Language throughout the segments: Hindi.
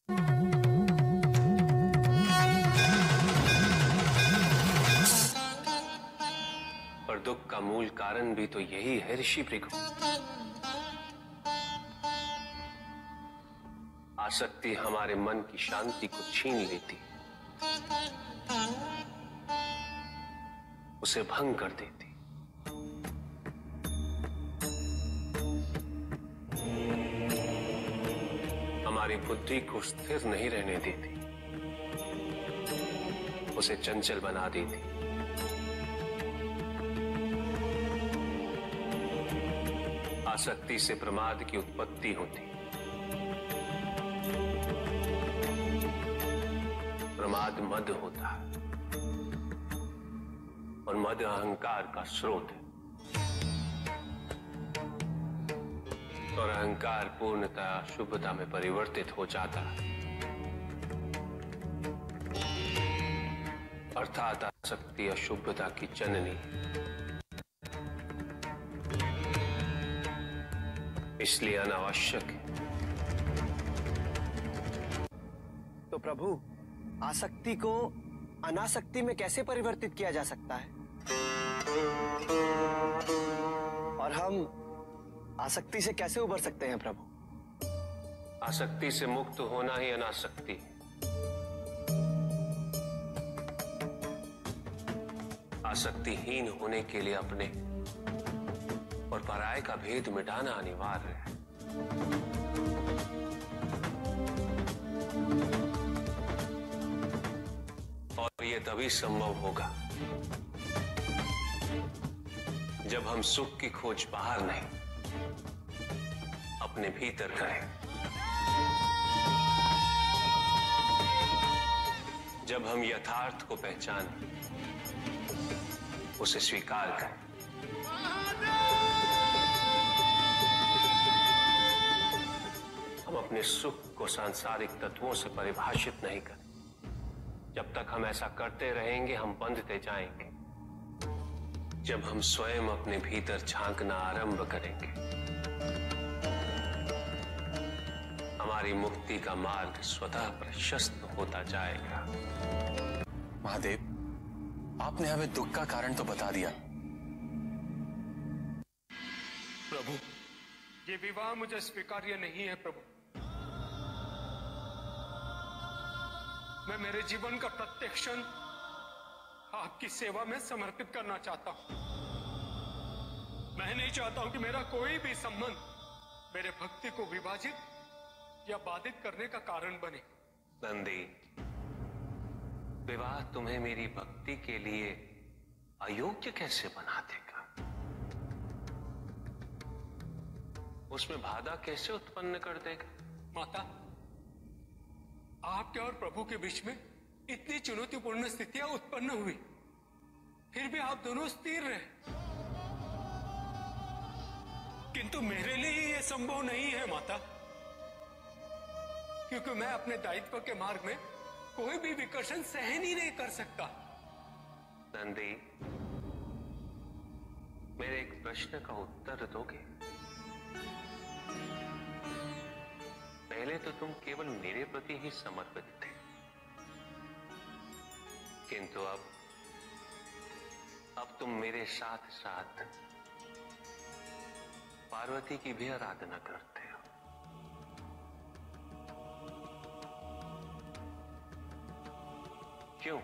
पर दुख का मूल कारण भी तो यही है ऋषि भृगु। आसक्ति हमारे मन की शांति को छीन लेती, उसे भंग कर देती। हमारी बुद्धि को स्थिर नहीं रहने देती, उसे चंचल बना देती। आसक्ति से प्रमाद की उत्पत्ति होती। प्रमाद मद होता है और मद अहंकार का स्रोत है। और अहंकार पूर्णतः शुभता में परिवर्तित हो जाता है, अर्थात आसक्ति अशुभता की जननी। इसलिए अनावश्यक है। तो प्रभु, आसक्ति को अनासक्ति में कैसे परिवर्तित किया जा सकता है? और हम आसक्ति से कैसे उबर सकते हैं प्रभु? आसक्ति से मुक्त होना ही अनासक्ति है। आसक्तिहीन होने के लिए अपने और पराये का भेद मिटाना अनिवार्य है। और यह तभी संभव होगा जब हम सुख की खोज बाहर नहीं, अपने भीतर करें। जब हम यथार्थ को पहचानें, उसे स्वीकार करें। हम अपने सुख को सांसारिक तत्वों से परिभाषित नहीं करें। जब तक हम ऐसा करते रहेंगे, हम बंधते जाएंगे। जब हम स्वयं अपने भीतर झांकना आरंभ करेंगे, हमारी मुक्ति का मार्ग स्वतः प्रशस्त होता जाएगा। महादेव, आपने हमें दुख का कारण तो बता दिया। प्रभु, ये विवाह मुझे स्वीकार्य नहीं है प्रभु। मैं मेरे जीवन का प्रत्येक क्षण आपकी सेवा में समर्पित करना चाहता हूं। मैं नहीं चाहता हूं कि मेरा कोई भी संबंध मेरे भक्ति को विभाजित या बाधित करने का कारण बने। नंदी, विवाह तुम्हें मेरी भक्ति के लिए अयोग्य कैसे बना देगा? उसमें बाधा कैसे उत्पन्न कर देगा? माता, आपके और प्रभु के बीच में इतनी चुनौतीपूर्ण स्थितियां उत्पन्न हुई, फिर भी आप दोनों स्थिर रहे। किंतु मेरे लिए यह संभव नहीं है माता, क्योंकि मैं अपने दायित्व के मार्ग में कोई भी विकर्षण सहन ही नहीं कर सकता। नंदी, मेरे एक प्रश्न का उत्तर दोगे? पहले तो तुम केवल मेरे प्रति ही समर्पित थे, किंतु अब तुम मेरे साथ साथ पार्वती की भी आराधना करते हो। क्यों?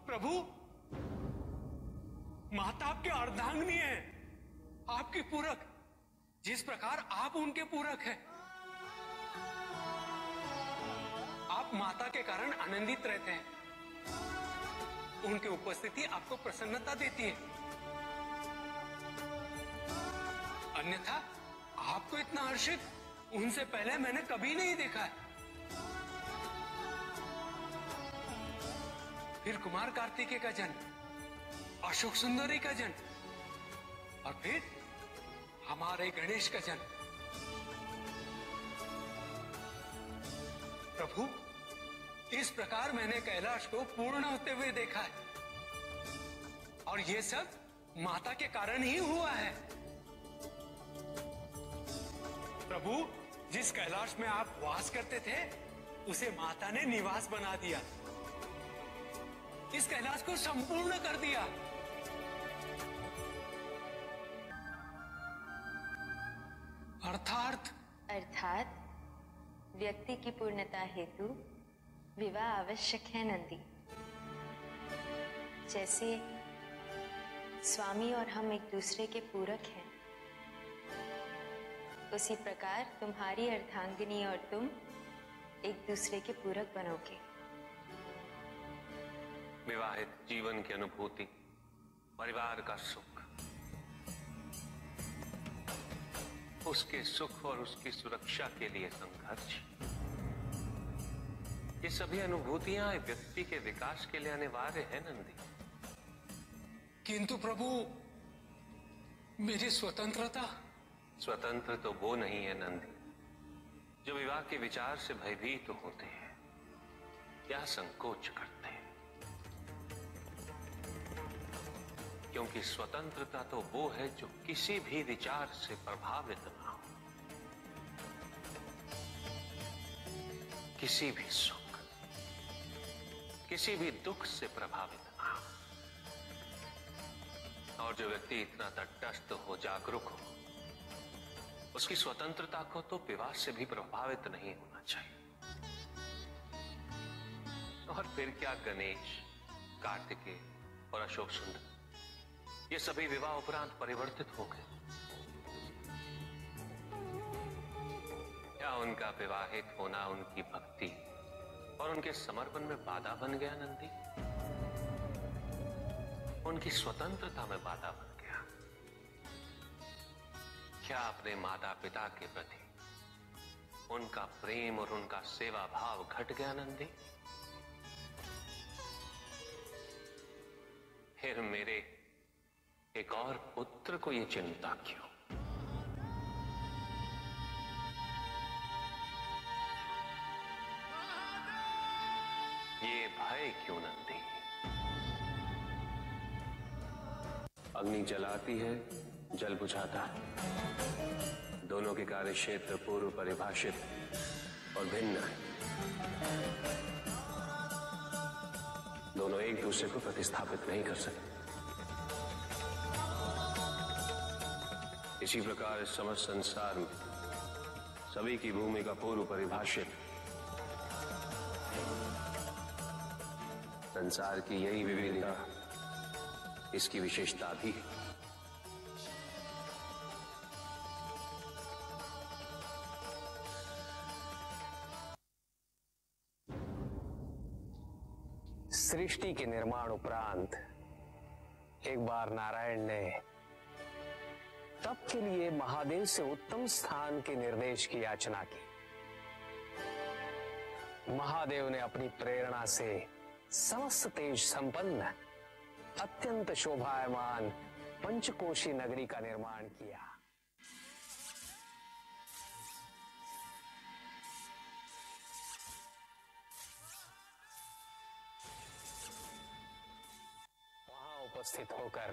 प्रभु, माता आपके अर्धांगिनी है, आपकी पूरक, जिस प्रकार आप उनके पूरक हैं। आप माता के कारण आनंदित रहते हैं, उनकी उपस्थिति आपको प्रसन्नता देती है। अन्यथा आपको इतना हर्षित उनसे पहले मैंने कभी नहीं देखा है। फिर कुमार कार्तिकेय का जन्म, अशोक सुंदरी का जन्म, और फिर हमारे गणेश का जन्म। प्रभु, इस प्रकार मैंने कैलाश को पूर्ण होते हुए देखा है, और यह सब माता के कारण ही हुआ है। प्रभु, जिस कैलाश में आप वास करते थे, उसे माता ने निवास बना दिया, इस कैलाश को संपूर्ण कर दिया। अर्थात व्यक्ति की पूर्णता हेतु विवाह आवश्यक है नंदी। जैसे स्वामी और हम एक दूसरे के पूरक हैं, उसी प्रकार तुम्हारी अर्धांगिनी और तुम एक दूसरे के पूरक बनोगे। विवाहित जीवन की अनुभूति, परिवार का सुख, उसके सुख और उसकी सुरक्षा के लिए संघर्ष, ये सभी अनुभूतियां एक व्यक्ति के विकास के लिए अनिवार्य है नंदी। किंतु प्रभु, मेरी स्वतंत्रता। स्वतंत्र तो वो नहीं है नंदी जो विवाह के विचार से भयभीत होते हैं या संकोच करते हैं, क्योंकि स्वतंत्रता तो वो है जो किसी भी विचार से प्रभावित ना हो, किसी भी सुख, किसी भी दुख से प्रभावित ना हो। और जो व्यक्ति इतना तटस्थ हो, जागरूक हो, उसकी स्वतंत्रता को तो विवाह से भी प्रभावित नहीं होना चाहिए। और फिर क्या गणेश, कार्तिकेय और अशोक सुंदर, ये सभी विवाह उपरांत परिवर्तित हो गए। क्या उनका विवाहित होना उनकी भक्ति और उनके समर्पण में बाधा बन गया नंदी? उनकी स्वतंत्रता में बाधा बन गया? क्या अपने माता पिता के प्रति उनका प्रेम और उनका सेवा भाव घट गया नंदी? फिर मेरे एक और पुत्र को ये चिंता क्यों? ये भय क्यों नंदी? अग्नि जलाती है, जल बुझाता है। दोनों के कार्य क्षेत्र पूर्व परिभाषित और भिन्न है। दोनों एक दूसरे को प्रतिस्थापित नहीं कर सकते। इसी प्रकार इस समस्त संसार में सभी की भूमिका पूर्व परिभाषित। संसार की यही विविधता इसकी विशेषता भी है। सृष्टि के निर्माण उपरांत एक बार नारायण ने तप के लिए महादेव से उत्तम स्थान के निर्देश की याचना की। महादेव ने अपनी प्रेरणा से समस्त तेज संपन्न अत्यंत शोभायमान पंचकोशी नगरी का निर्माण किया। वहां उपस्थित होकर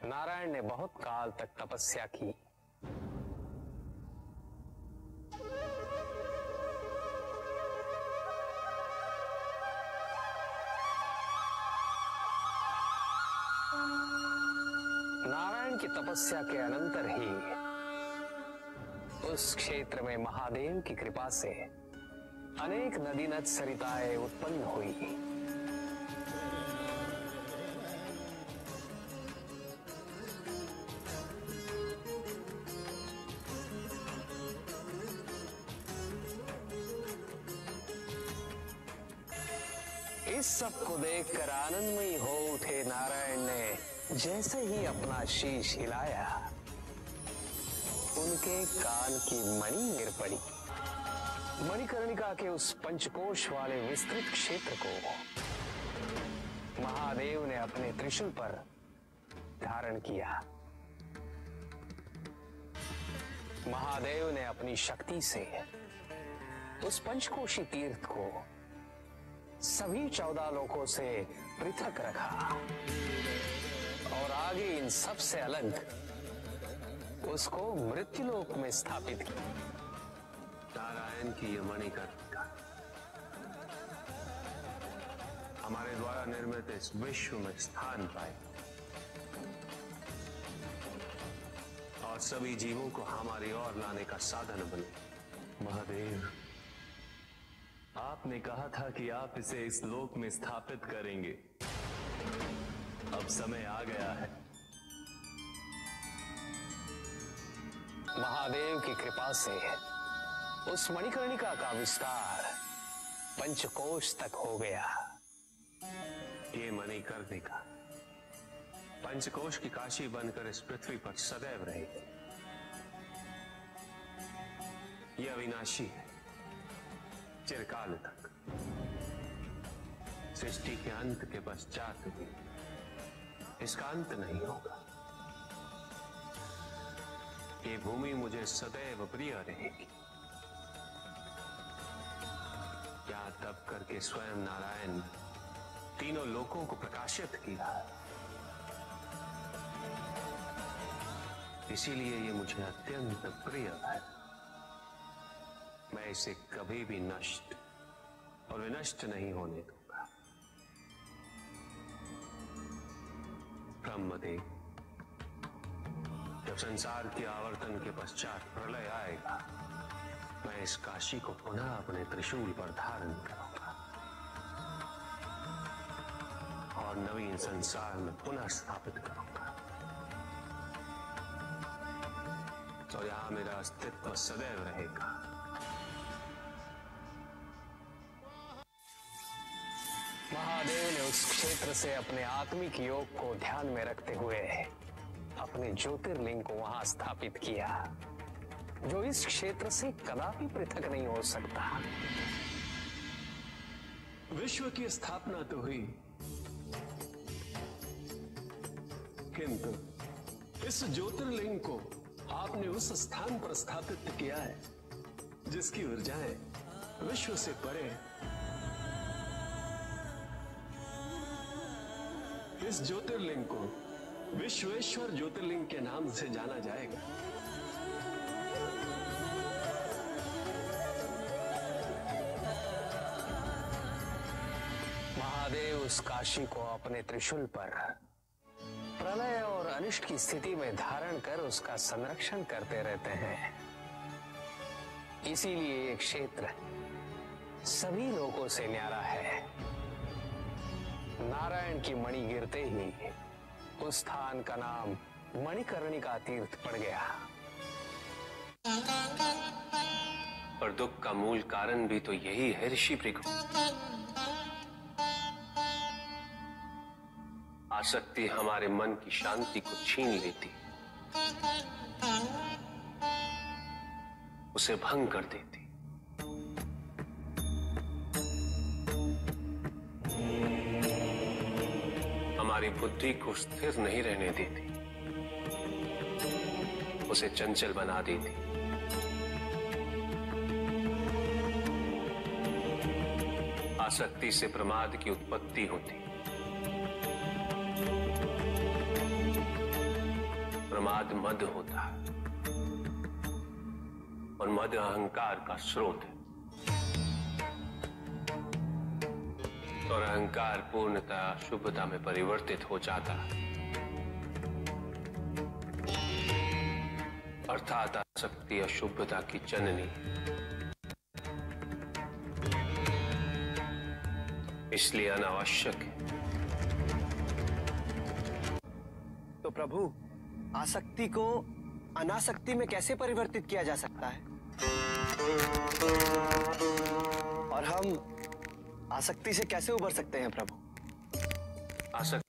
नारायण ने बहुत काल तक तपस्या की। नारायण की तपस्या के अनंतर ही उस क्षेत्र में महादेव की कृपा से अनेक नदी नद सरिताएं उत्पन्न हुई। इस सब को देखकर आनंदमयी हो उठे नारायण ने जैसे ही अपना शीश हिलाया, उनके कान की मणि गिर पड़ी। मणिकर्णिका के उस पंचकोश वाले विस्तृत क्षेत्र को महादेव ने अपने त्रिशूल पर धारण किया। महादेव ने अपनी शक्ति से उस पंचकोशी तीर्थ को सभी 14 लोकों से पृथक रखा और आगे इन सब से अलग उसको मृत्युलोक में स्थापित किया। नारायण की यह मणिकर्णिका हमारे द्वारा निर्मित इस विश्व में स्थान पाए और सभी जीवों को हमारी ओर लाने का साधन बने। महादेव, आपने कहा था कि आप इसे इस लोक में स्थापित करेंगे। अब समय आ गया है। महादेव की कृपा से उस मणिकर्णिका का विस्तार पंचकोश तक हो गया। ये मणिकर्णिका पंचकोश की काशी बनकर इस पृथ्वी पर सदैव रहेगी। ये अविनाशी है, चिरकाल तक। सृष्टि के अंत के पश्चात भी इसका अंत नहीं होगा। ये भूमि मुझे सदैव प्रिय रहेगी। यहां तप करके स्वयं नारायण तीनों लोकों को प्रकाशित किया, इसीलिए ये मुझे अत्यंत प्रिय है। मैं इसे कभी भी नष्ट और विनष्ट नहीं होने दूंगा। ब्रह्मदेव, जब संसार के आवर्तन के पश्चात प्रलय आएगा, मैं इस काशी को पुनः अपने त्रिशूल पर धारण करूंगा और नवीन संसार में पुनः स्थापित करूंगा। और यहां मेरा अस्तित्व सदैव रहेगा। महादेव ने उस क्षेत्र से अपने आत्मिक योग को ध्यान में रखते हुए अपने ज्योतिर्लिंग को वहां स्थापित किया, जो इस क्षेत्र से कदापि पृथक नहीं हो सकता। विश्व की स्थापना तो हुई, किंतु इस ज्योतिर्लिंग को आपने उस स्थान पर स्थापित किया है जिसकी ऊर्जाएं विश्व से परे। इस ज्योतिर्लिंग को विश्वेश्वर ज्योतिर्लिंग के नाम से जाना जाएगा। महादेव उस काशी को अपने त्रिशूल पर प्रलय और अनिष्ट की स्थिति में धारण कर उसका संरक्षण करते रहते हैं। इसीलिए ये क्षेत्र सभी लोगों से न्यारा है। नारायण की मणि गिरते ही उस स्थान का नाम मणिकर्णिका तीर्थ पड़ गया। और दुख का मूल कारण भी तो यही है ऋषि भृगु। आसक्ति हमारे मन की शांति को छीन लेती, उसे भंग कर देती। हमारी बुद्धि को स्थिर नहीं रहने देती, उसे चंचल बना देती। आसक्ति से प्रमाद की उत्पत्ति होती, प्रमाद मद होता है और मद अहंकार का स्रोत है। और अहंकार पूर्णतः शुभता में परिवर्तित हो जाता है, अर्थात आसक्ति अशुभता की जननी। इसलिए अनावश्यक है। तो प्रभु, आसक्ति को अनासक्ति में कैसे परिवर्तित किया जा सकता है? और हम आसक्ति से कैसे उबर सकते हैं प्रभु? आसक्ति